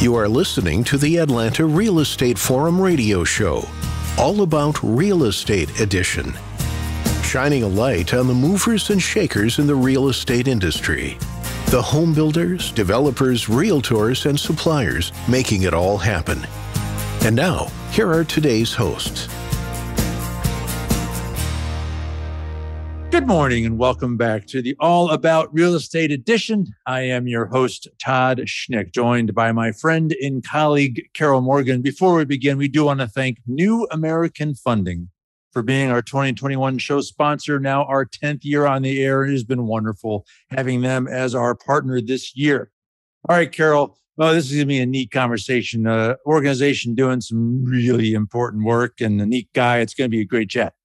You are listening to the Atlanta Real Estate Forum radio show, all about real estate edition, shining a light on the movers and shakers in the real estate industry, the home builders, developers, realtors, and suppliers making it all happen. And now, here are today's hosts. Good morning and welcome back to the All About Real Estate edition. I am your host, Todd Schnick, joined by my friend and colleague, Carol Morgan. Before we begin, we do want to thank New American Funding for being our 2021 show sponsor, now our 10th year on the air. It has been wonderful having them as our partner this year. All right, Carol. Well, this is going to be a neat conversation. Organization doing some really important work and a neat guy. It's going to be a great chat.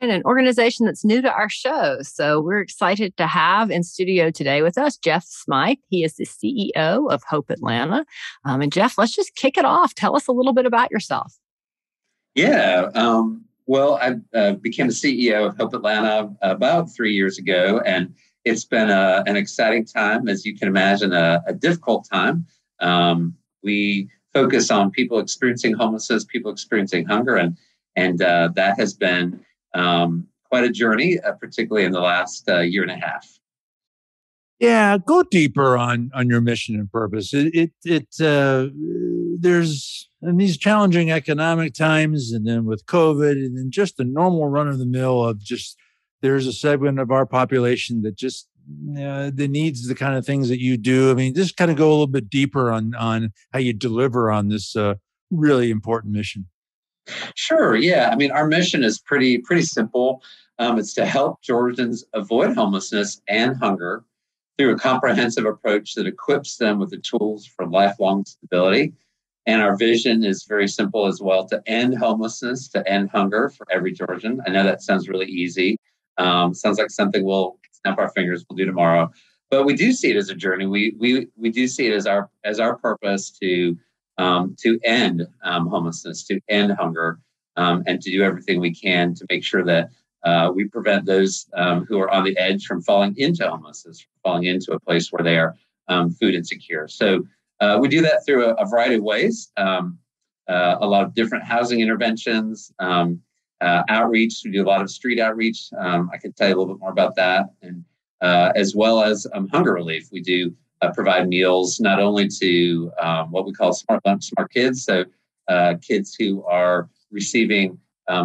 And an organization that's new to our show. So we're excited to have in studio today with us, Jeff Smythe. He is the CEO of Hope Atlanta. And Jeff, let's just kick it off. Tell us a little bit about yourself. Yeah. Well, I became the CEO of Hope Atlanta about 3 years ago, and it's been an exciting time, as you can imagine, a difficult time. We focus on people experiencing homelessness, people experiencing hunger, and that has been quite a journey, particularly in the last year and a half. Yeah, go deeper on your mission and purpose. There's in these challenging economic times, and then with COVID, and then just the normal run of the mill of just there's a segment of our population that just that needs the kind of things that you do. I mean, just kind of go a little bit deeper on how you deliver on this really important mission. Sure. Yeah. I mean, our mission is pretty simple. It's to help Georgians avoid homelessness and hunger through a comprehensive approach that equips them with the tools for lifelong stability. And our vision is very simple as well: to end homelessness, to end hunger for every Georgian. I know that sounds really easy. Sounds like something we'll snap our fingers, we'll do tomorrow. But we do see it as a journey. We do see it as our purpose to end homelessness, to end hunger, and to do everything we can to make sure that we prevent those who are on the edge from falling into homelessness, falling into a place where they are food insecure. So we do that through a variety of ways, a lot of different housing interventions, outreach. We do a lot of street outreach. I can tell you a little bit more about that, and as well as hunger relief. We do provide meals not only to what we call smart kids, so kids who are receiving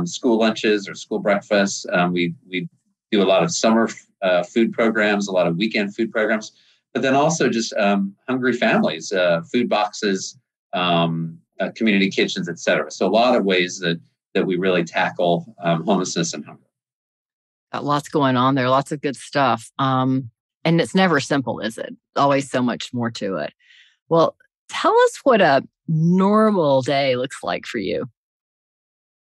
school lunches or school breakfasts. We do a lot of summer food programs, a lot of weekend food programs, but then also just hungry families, food boxes, community kitchens, et cetera. So a lot of ways that we really tackle homelessness and hunger. Got lots going on there, lots of good stuff. And it's never simple, is it? Always so much more to it. Well, tell us what a normal day looks like for you.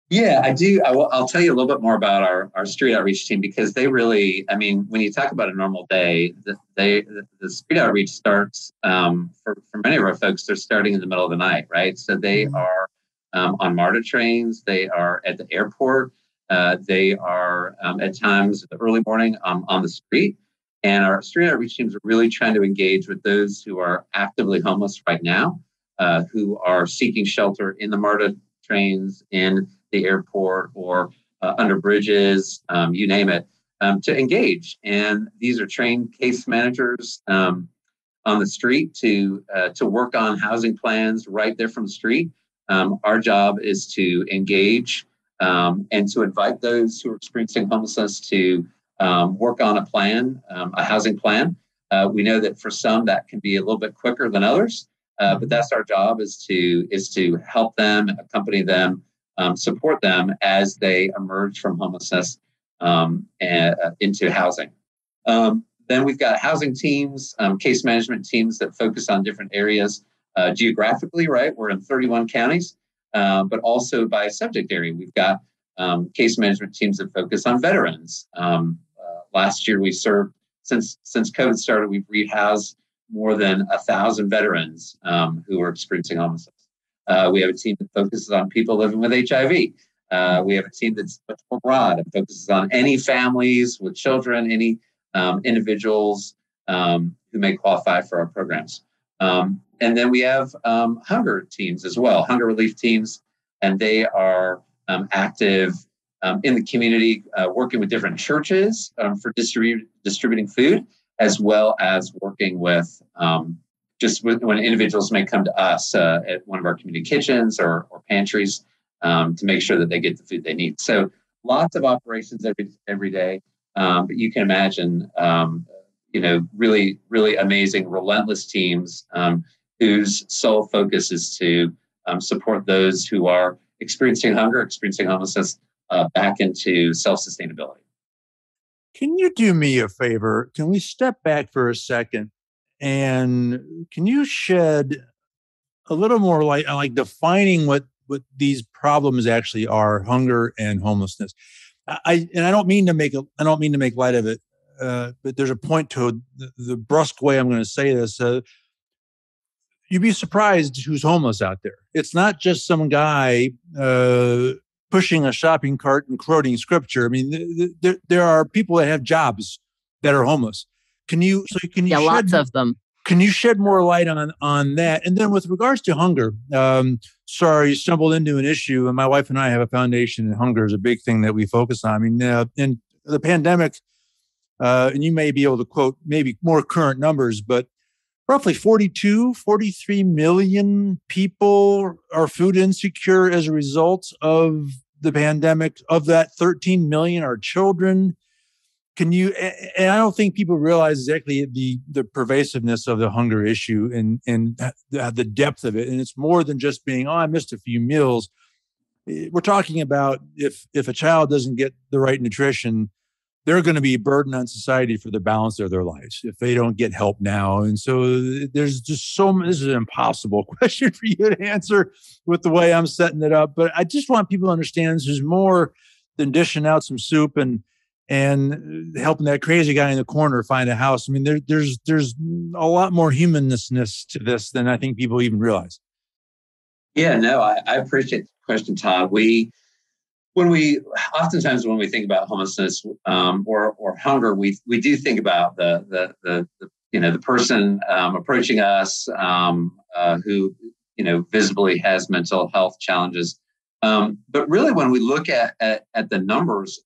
Yeah, I do. I'll tell you a little bit more about our street outreach team, because they really, I mean, when you talk about a normal day, the street outreach starts, for many of our folks, they're starting in the middle of the night, right? So they are on MARTA trains, they are at the airport, they are at times in the early morning on the street. And our street outreach teams are really trying to engage with those who are actively homeless right now, who are seeking shelter in the MARTA trains, in the airport, or under bridges, you name it, to engage. And these are trained case managers on the street to work on housing plans right there from the street. Our job is to engage and to invite those who are experiencing homelessness to work on a plan, a housing plan. We know that for some that can be a little bit quicker than others, but that's our job, is to help them, accompany them, support them as they emerge from homelessness and into housing. Then we've got housing teams, case management teams that focus on different areas geographically, right? We're in 31 counties, but also by subject area. We've got case management teams that focus on veterans. Last year, we served, since COVID started, we've rehoused more than 1,000 veterans who are experiencing homelessness. We have a team that focuses on people living with HIV. We have a team that's much more broad and focuses on any families with children, any individuals who may qualify for our programs. And then we have hunger teams as well, hunger relief teams, and they are active in the community, working with different churches for distributing food, as well as working with when individuals may come to us at one of our community kitchens or pantries to make sure that they get the food they need. So lots of operations every day, but you can imagine, really, really amazing, relentless teams whose sole focus is to support those who are experiencing hunger, experiencing homelessness, back into self-sustainability. Can you do me a favor? Can we step back for a second, and can you shed a little more light on like defining what these problems actually are, hunger and homelessness? I don't mean to make light of it, but there's a point to the brusque way I'm going to say this. You'd be surprised who's homeless out there. It's not just some guy pushing a shopping cart and quoting scripture. I mean, there are people that have jobs that are homeless. Can you lots of them. Can you shed more light on that? And then with regards to hunger, sorry, you stumbled into an issue, and my wife and I have a foundation, and hunger is a big thing that we focus on. I mean, in the pandemic, and you may be able to quote maybe more current numbers, but roughly 43 million people are food insecure as a result of the pandemic. Of that, 13 million are children. And I don't think people realize exactly the pervasiveness of the hunger issue and the depth of it. And it's more than just being, I missed a few meals. We're talking about if a child doesn't get the right nutrition, they're going to be a burden on society for the balance of their lives if they don't get help now. And so there's just this is an impossible question for you to answer with the way I'm setting it up. But I just want people to understand there's more than dishing out some soup and helping that crazy guy in the corner find a house. I mean, there's a lot more humanness to this than I think people even realize. Yeah, no, I appreciate the question, Todd. Oftentimes when we think about homelessness or hunger, we do think about the person approaching us who visibly has mental health challenges. But really, when we look at the numbers,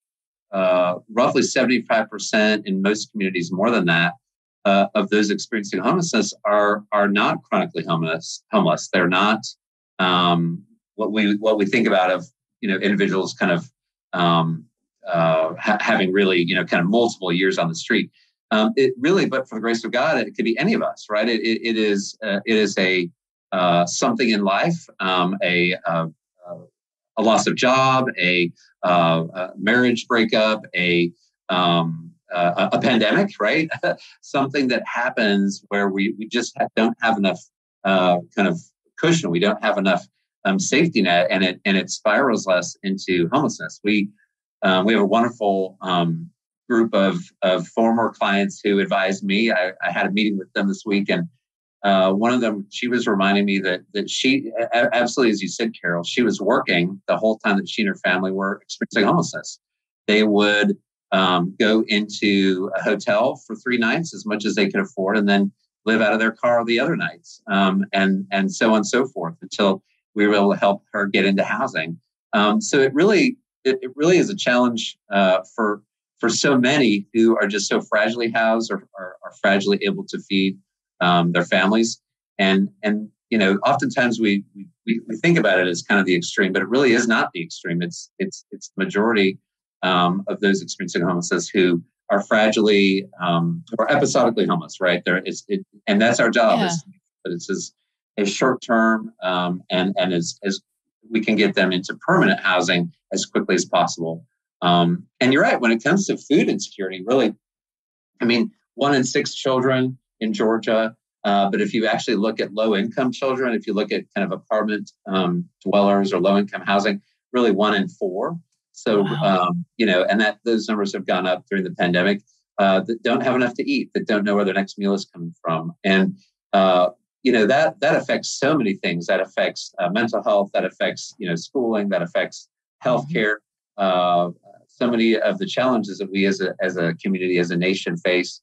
roughly 75% in most communities, more than that, of those experiencing homelessness are not chronically homeless. They're not what we think about of individuals kind of having really kind of multiple years on the street. It really, but for the grace of God, it could be any of us, right? It is a something in life, a loss of job, a marriage breakup, a pandemic, right? Something that happens where we just don't have enough kind of cushion. We don't have enough safety net, and it spirals us into homelessness. We have a wonderful group of former clients who advised me. I had a meeting with them this week, and one of them, she was reminding me that she, absolutely, as you said, Carol, she was working the whole time that she and her family were experiencing homelessness. They would go into a hotel for 3 nights, as much as they could afford, and then live out of their car the other nights, and so on and so forth, until we were able to help her get into housing. So it really is a challenge for so many who are just so fragilely housed or are fragilely able to feed their families. And oftentimes we think about it as kind of the extreme, but it really is not the extreme. It's the majority of those experiencing homelessness who are fragilely or episodically homeless, right? And that's our job. Yeah. But it's as short term and as we can get them into permanent housing as quickly as possible. And you're right, when it comes to food insecurity, really, I mean, 1 in 6 children in Georgia. But if you actually look at low income children, if you look at kind of apartment dwellers or low income housing, really 1 in 4. So, wow. And that those numbers have gone up during the pandemic, that don't have enough to eat, that don't know where their next meal is coming from. And, that affects so many things. That affects mental health, that affects, schooling, that affects healthcare. So many of the challenges that we as a community, as a nation face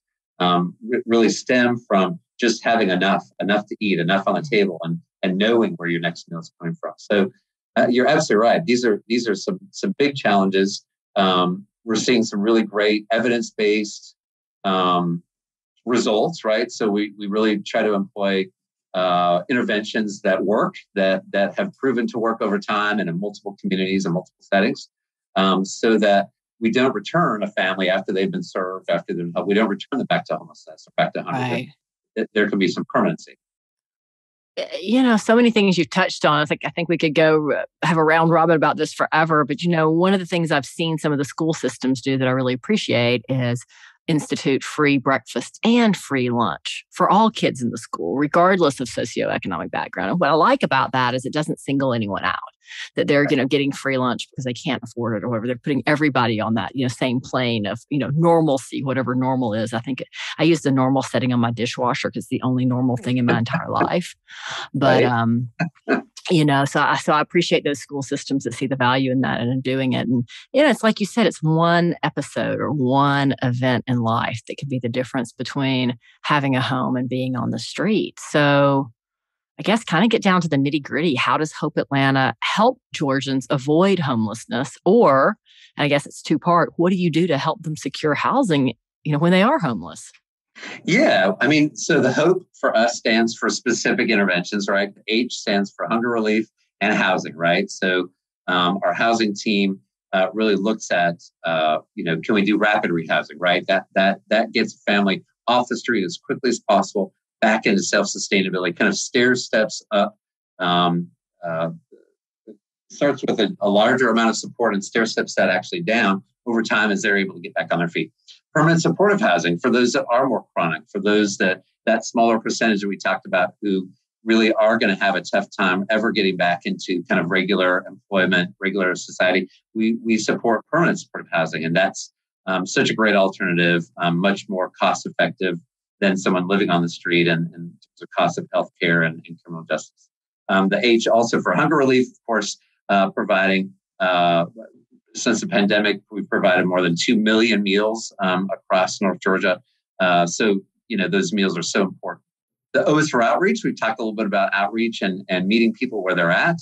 really stem from just having enough to eat, enough on the table, and knowing where your next meal is coming from. So you're absolutely right. These are some big challenges. We're seeing some really great evidence-based results, right? So we really try to employ interventions that work, that have proven to work over time and in multiple communities and multiple settings, so that we don't return a family after they've been served, we don't return them back to homelessness or back to hunger. Right. There can be some permanency. So many things you've touched on. I think we could go have a round robin about this forever. But, one of the things I've seen some of the school systems do that I really appreciate is institute free breakfast and free lunch for all kids in the school, regardless of socioeconomic background. And what I like about that is it doesn't single anyone out, that they're, getting free lunch because they can't afford it or whatever. They're putting everybody on that, same plane of, normalcy, whatever normal is. I think I use the normal setting on my dishwasher because it's the only normal thing in my entire life. But, so I appreciate those school systems that see the value in that and in doing it. And, it's like you said, it's one episode or one event in life that could be the difference between having a home and being on the street. So I guess kind of get down to the nitty gritty. How does Hope Atlanta help Georgians avoid homelessness? Or, and I guess it's two-part, what do you do to help them secure housing, when they are homeless? Yeah, so the HOPE for us stands for specific interventions, right? H stands for hunger relief and housing, right? So our housing team really looks at, can we do rapid rehousing, right? That gets a family off the street as quickly as possible, back into self-sustainability, kind of stair steps up. Starts with a larger amount of support and stair steps that actually down over time as they're able to get back on their feet. Permanent supportive housing for those that are more chronic, for those that smaller percentage that we talked about who really are going to have a tough time ever getting back into kind of regular employment, regular society. We support permanent supportive housing, and that's such a great alternative, much more cost effective than someone living on the street and in terms of cost of healthcare and criminal justice. The H also for hunger relief, of course, providing, since the pandemic, we've provided more than 2 million meals across North Georgia. So, those meals are so important. The O is for outreach. We've talked a little bit about outreach and meeting people where they're at,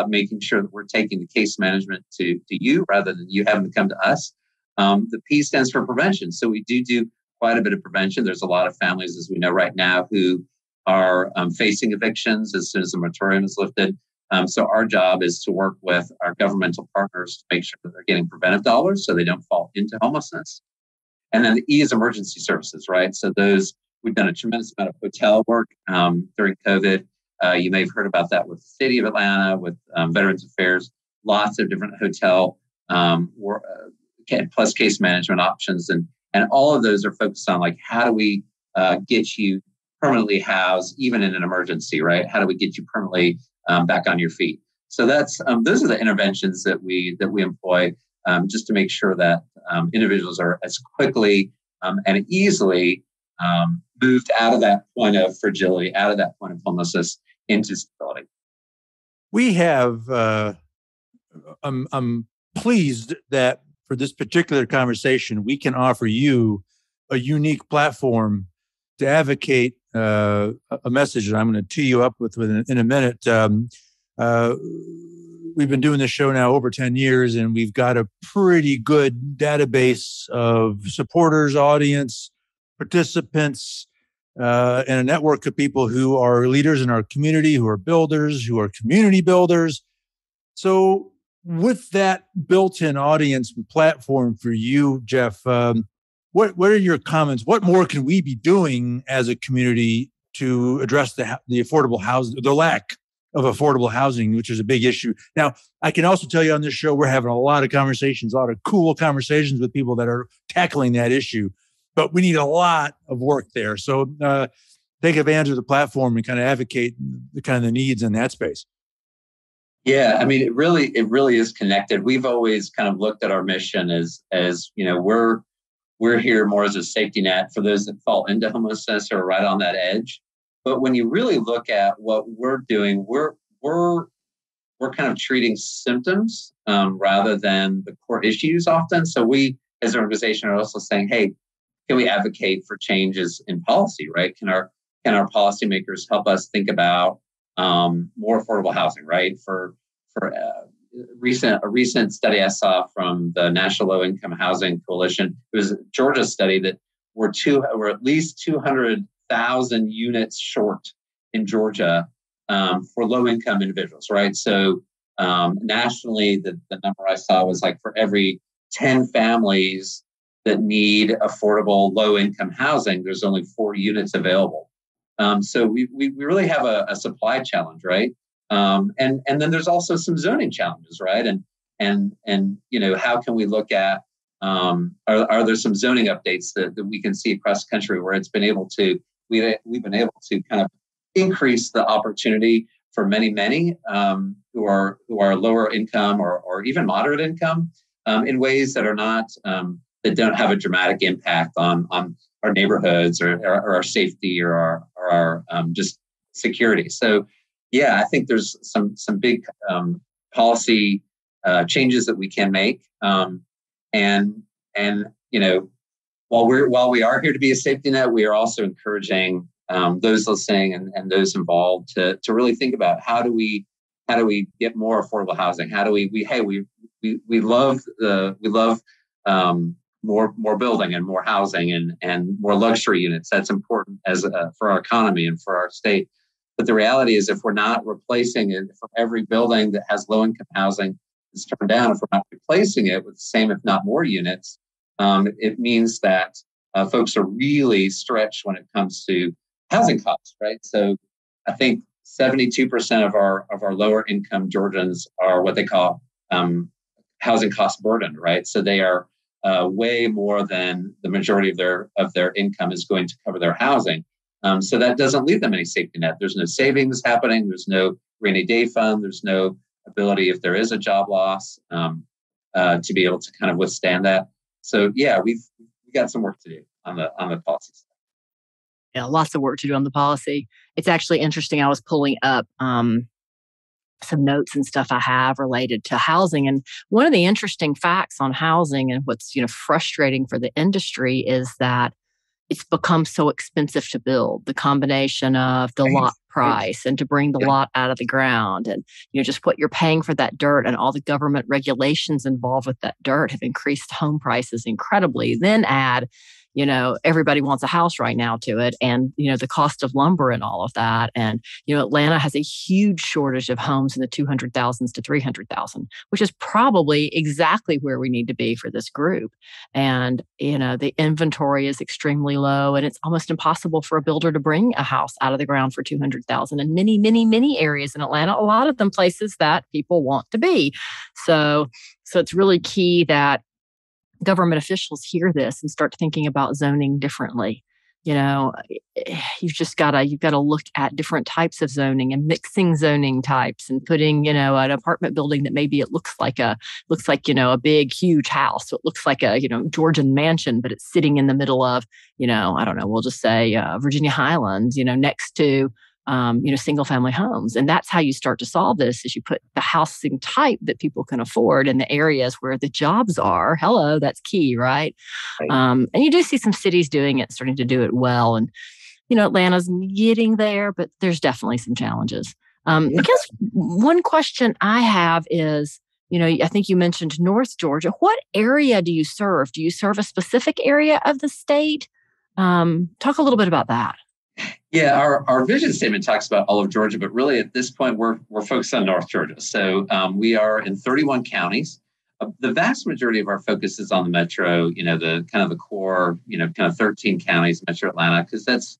making sure that we're taking the case management to you rather than you having to come to us. The P stands for prevention. So we do quite a bit of prevention. There's a lot of families, as we know right now, who are facing evictions as soon as the moratorium is lifted. So our job is to work with our governmental partners to make sure that they're getting preventive dollars so they don't fall into homelessness. And then the E is emergency services, right? So we've done a tremendous amount of hotel work during COVID. You may have heard about that with the city of Atlanta, with Veterans Affairs, lots of different hotel plus case management options. And all of those are focused on how do we get you permanently housed, even in an emergency, right? How do we get you permanently back on your feet? So those are the interventions that we employ just to make sure that individuals are as quickly and easily moved out of that point of fragility, out of that point of homelessness into stability. We have, I'm pleased that for this particular conversation, we can offer you a unique platform to advocate a message that I'm going to tee you up with in a minute. We've been doing this show now over 10 years, and we've got a pretty good database of supporters, audience, participants, and a network of people who are leaders in our community, who are builders, who are community builders. So with that built-in audience and platform for you, Jeff, what are your comments? What more can we be doing as a community to address the affordable housing, the lack of affordable housing, which is a big issue? Now, I can also tell you on this show, we're having a lot of conversations, a lot of cool conversations with people that are tackling that issue, but we need a lot of work there. So take advantage of the platform and kind of advocate the needs in that space. Yeah, I mean, it really is connected. We've always kind of looked at our mission as we're here more as a safety net for those that fall into homelessness or right on that edge. But when you really look at what we're doing, we're kind of treating symptoms rather than the core issues often. So we, as an organization, are also saying, hey, we advocate for changes in policy, right? Can our policymakers help us think about more affordable housing, right? For a recent study I saw from the National Low Income Housing Coalition, it was a Georgia study that we're at least 200,000 units short in Georgia for low income individuals, right? So nationally, the number I saw was like for every 10 families that need affordable low income housing, there's only 4 units available. So we really have a supply challenge, right? And then there's also some zoning challenges, right? And how can we look at are there some zoning updates that we can see across the country where we've been able to kind of increase the opportunity for many who are lower income or even moderate income in ways that are not that don't have a dramatic impact on our neighborhoods or our safety or our just security. So yeah, I think there's some big policy changes that we can make. And while we are here to be a safety net, we are also encouraging those listening and those involved to really think about how do we get more affordable housing? How do we love more building and more housing and more luxury units. That's important for our economy and for our state. But the reality is, if we're not replacing it for every building that has low income housing is turned down, if we're not replacing it with the same, if not more units, it means that folks are really stretched when it comes to housing costs, right? So I think 72% of our lower income Georgians are what they call housing cost burdened, right? So they are way more than the majority of their income is going to cover their housing. So that doesn't leave them any safety net. There's no savings happening. There's no rainy day fund. There's no ability, if there is a job loss, to be able to kind of withstand that. So yeah, we've got some work to do on the policy side. Yeah, lots of work to do on the policy. It's actually interesting. I was pulling up some notes and stuff I have related to housing. And one of the interesting facts on housing and what's frustrating for the industry is that it's become so expensive to build. The combination of the lot price and to bring the lot out of the ground and just what you're paying for that dirt and all the government regulations involved with that dirt have increased home prices incredibly. Then add everybody wants a house right now to it. And, the cost of lumber and all of that. And, Atlanta has a huge shortage of homes in the 200,000s to 300,000, which is probably exactly where we need to be for this group. And, the inventory is extremely low and it's almost impossible for a builder to bring a house out of the ground for 200,000 in many areas in Atlanta, a lot of them places that people want to be. So it's really key that government officials hear this and start thinking about zoning differently. You've got to look at different types of zoning and mixing zoning types and putting, an apartment building that maybe it looks like a big, huge house. So it looks like a, Georgian mansion, but it's sitting in the middle of, I don't know, we'll just say Virginia Highlands, next to single family homes. And that's how you start to solve this is you put the housing type that people can afford in the areas where the jobs are. Hello, that's key, right? And you do see some cities doing it, starting to do it well. And, Atlanta's getting there, but there's definitely some challenges. I guess one question I have is, I think you mentioned North Georgia. What area do you serve? Do you serve a specific area of the state? Talk a little bit about that. Yeah, our vision statement talks about all of Georgia, but really at this point, we're focused on North Georgia. So we are in 31 counties. The vast majority of our focus is on the metro, the kind of the core, kind of 13 counties, Metro Atlanta, because that's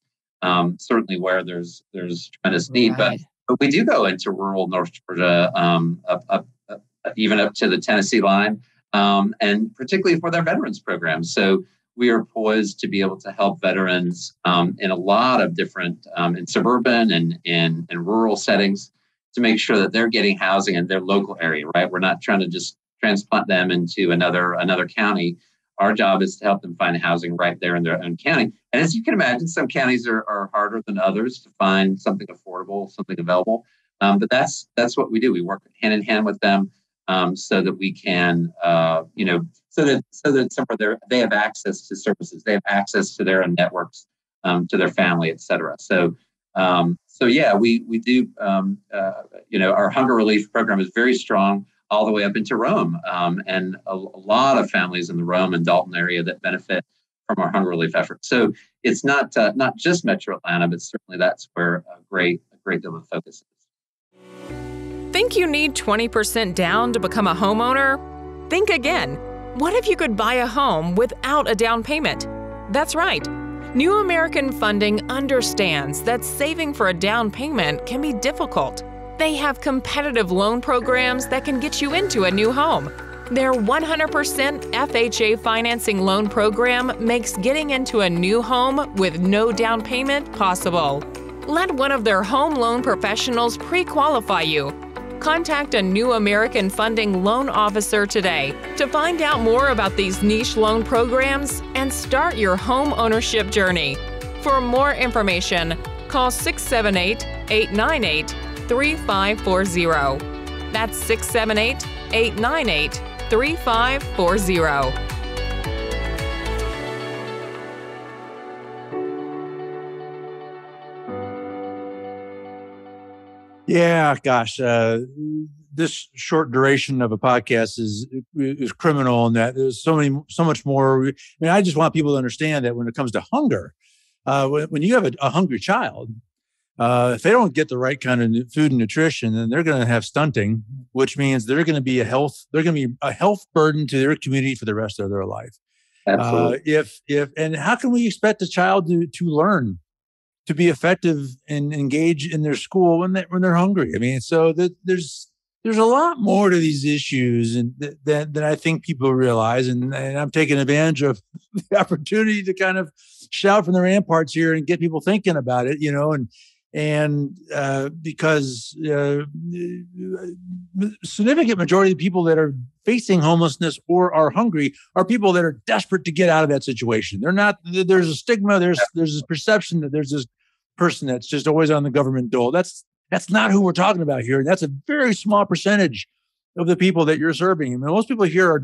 certainly where there's tremendous need. Right. But we do go into rural North Georgia, even up to the Tennessee line, and particularly for their veterans program. So we are poised to be able to help veterans in a lot of different, in suburban and in rural settings to make sure that they're getting housing in their local area, right? We're not trying to just transplant them into another county. Our job is to help them find housing right there in their own county. And as you can imagine, some counties are harder than others to find something affordable, something available. But that's what we do. We work hand in hand with them so that we can, somewhere they have access to services, they have access to their own networks, to their family, et cetera. So yeah, we do. Our hunger relief program is very strong all the way up into Rome, and a lot of families in the Rome and Dalton area that benefit from our hunger relief effort. So it's not just Metro Atlanta, but certainly that's where a great deal of focus is. Think you need 20% down to become a homeowner? Think again. What if you could buy a home without a down payment? That's right. New American Funding understands that saving for a down payment can be difficult. They have competitive loan programs that can get you into a new home. Their 100% FHA financing loan program makes getting into a new home with no down payment possible. Let one of their home loan professionals pre-qualify you. Contact a New American Funding loan officer today to find out more about these niche loan programs and start your home ownership journey. For more information, call 678-898-3540. That's 678-898-3540. Yeah, gosh, this short duration of a podcast is criminal in that there's so much more. I mean, I just want people to understand that when it comes to hunger, when you have a hungry child, if they don't get the right kind of food and nutrition, then they're going to have stunting, which means they're going to be a health burden to their community for the rest of their life. Absolutely. And how can we expect a child to learn to be effective and engage in their school when they're hungry? I mean, so there's a lot more to these issues than I think people realize. And I'm taking advantage of the opportunity to kind of shout from the ramparts here and get people thinking about it, because significant majority of the people that are facing homelessness or are hungry are people that are desperate to get out of that situation. They're not. There's a stigma. There's this perception that there's this person that's just always on the government dole. That's not who we're talking about here. And that's a very small percentage of the people that you're serving. I mean, most people here are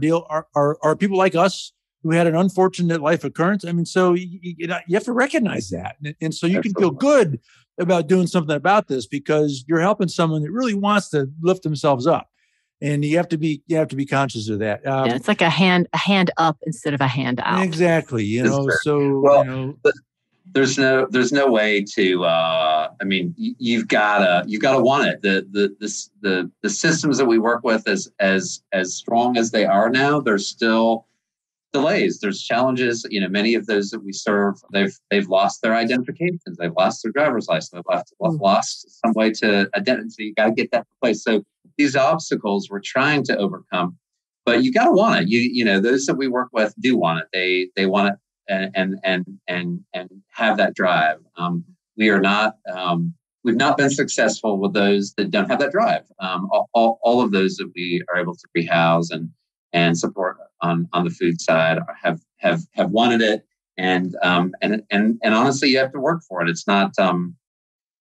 people like us who had an unfortunate life occurrence. I mean, so you have to recognize that, and so you can feel good about doing something about this because you're helping someone that really wants to lift themselves up, and you have to be conscious of that. It's like a hand up instead of a hand out. Exactly. There's no way to. I mean, you've got to want it. The systems that we work with, as strong as they are now, there's still delays. There's challenges. Many of those that we serve, they've lost their identifications. They've lost their driver's license. They've lost some way to identity. So you got to get that in place. So these obstacles we're trying to overcome, but you got to want it. Those that we work with do want it. They want it and have that drive. We are not. We've not been successful with those that don't have that drive. All of those that we are able to rehouse and support on the food side have wanted it, and honestly, you have to work for it. It's not.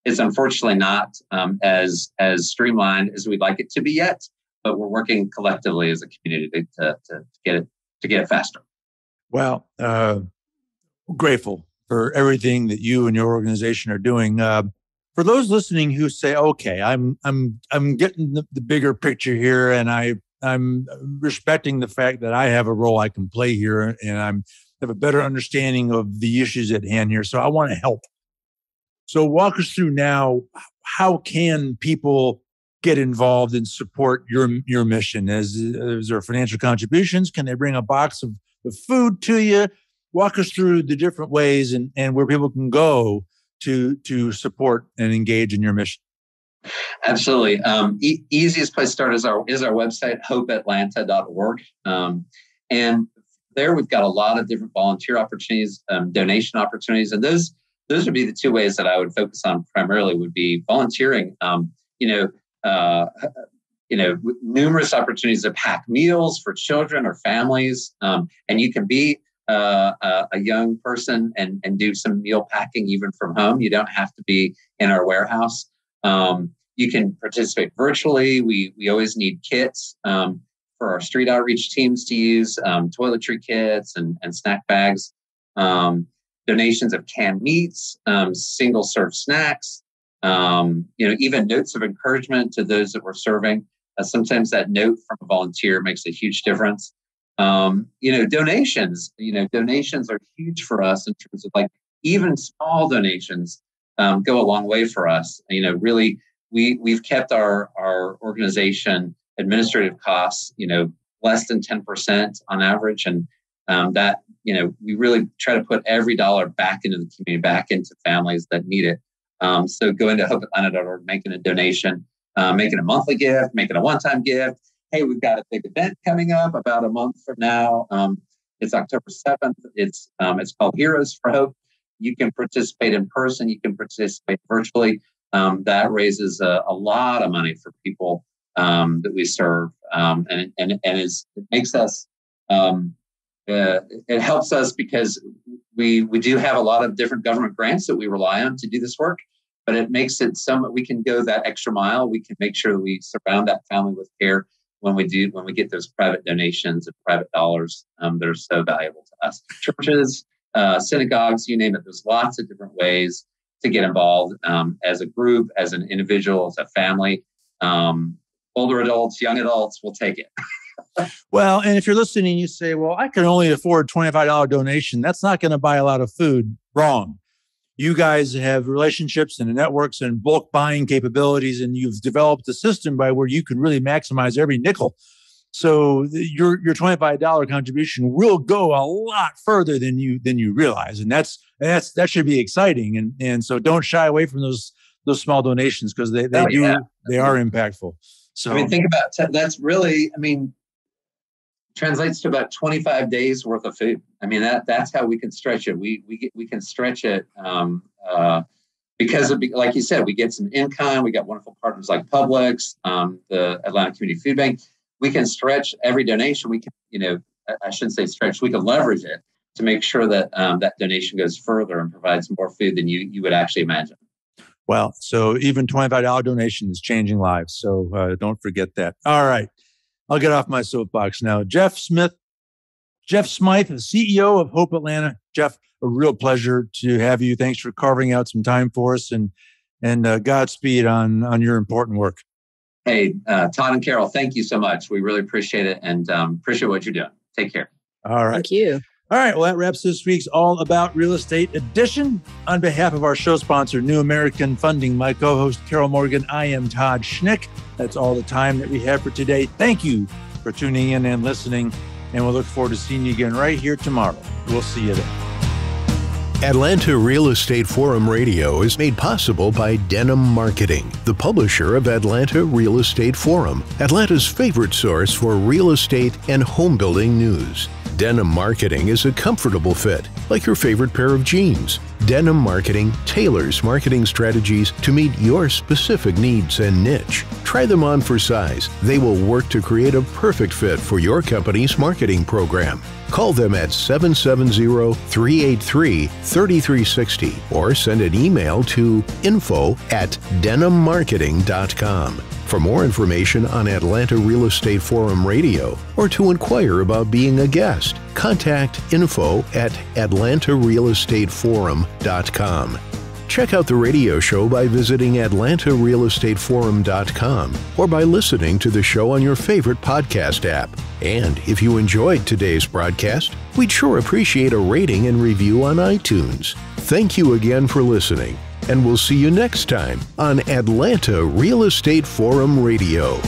It's unfortunately not as streamlined as we'd like it to be yet, but we're working collectively as a community to get it faster. Well, grateful for everything that you and your organization are doing. For those listening who say, "Okay, I'm getting the bigger picture here, and I'm respecting the fact that I have a role I can play here, and I have a better understanding of the issues at hand here. So I want to help." So walk us through now. How can people get involved and support your mission? Is there financial contributions? Can they bring a box of food to you? Walk us through the different ways and where people can go to support and engage in your mission. Absolutely. Easiest place to start is our website, hopeatlanta.org. And there we've got a lot of different volunteer opportunities, donation opportunities. And those would be the two ways that I would focus on primarily would be volunteering, numerous opportunities to pack meals for children or families. And you can be a young person and do some meal packing even from home. You don't have to be in our warehouse. You can participate virtually. We always need kits for our street outreach teams to use, toiletry kits and snack bags, donations of canned meats, single-serve snacks, even notes of encouragement to those that we're serving. Sometimes that note from a volunteer makes a huge difference. Donations. Donations are huge for us in terms of even small donations go a long way for us. Really, we've kept our organization administrative costs, less than 10% on average, and that we really try to put every dollar back into the community, back into families that need it. So go into hopeatlanta.org, making a donation, making a monthly gift, making a one-time gift. Hey, we've got a big event coming up about a month from now. It's October 7th. It's called Heroes for Hope. You can participate in person. You can participate virtually. That raises a lot of money for people that we serve, and it makes us. It helps us because we do have a lot of different government grants that we rely on to do this work, but it makes it we can go that extra mile. We can make sure that we surround that family with care when we get those private donations and private dollars that are so valuable to us. Churches, synagogues, you name it. There's lots of different ways to get involved as a group, as an individual, as a family. Older adults, young adults, we'll take it. Well, and if you're listening, you say, well, I can only afford $25 donation. That's not going to buy a lot of food. Wrong. You guys have relationships and networks and bulk buying capabilities, and you've developed a system by where you can really maximize every nickel. So your $25 contribution will go a lot further than you realize, and that should be exciting. And so don't shy away from those small donations because they are impactful. So think about that's really translates to about 25 days worth of food. That's how we can stretch it. We can stretch it because of, like you said, we get some in-kind. We got wonderful partners like Publix, the Atlanta Community Food Bank. We can stretch every donation. We can, I shouldn't say stretch. We can leverage it to make sure that that donation goes further and provides more food than you would actually imagine. Well, so even $25 donation is changing lives. So don't forget that. All right. I'll get off my soapbox now. Jeff Smythe, the CEO of Hope Atlanta. Jeff, a real pleasure to have you. Thanks for carving out some time for us, and Godspeed on your important work. Hey, Todd and Carol, thank you so much. We really appreciate it and appreciate what you're doing. Take care. All right. Thank you. All right. Well, that wraps this week's All About Real Estate edition. On behalf of our show sponsor, New American Funding, my co-host, Carol Morgan, I am Todd Schnick. That's all the time that we have for today. Thank you for tuning in and listening, and we'll look forward to seeing you again right here tomorrow. We'll see you then. Atlanta Real Estate Forum Radio is made possible by Denim Marketing, the publisher of Atlanta Real Estate Forum, Atlanta's favorite source for real estate and home building news. Denim Marketing is a comfortable fit, like your favorite pair of jeans. Denim Marketing tailors marketing strategies to meet your specific needs and niche. Try them on for size. They will work to create a perfect fit for your company's marketing program. Call them at 770-383-3360 or send an email to info@denimmarketing.com. For more information on Atlanta Real Estate Forum Radio or to inquire about being a guest, contact info@atlantarealestateforum.com. Check out the radio show by visiting atlantarealestateforum.com or by listening to the show on your favorite podcast app. And if you enjoyed today's broadcast, we'd sure appreciate a rating and review on iTunes. Thank you again for listening, and we'll see you next time on Atlanta Real Estate Forum Radio.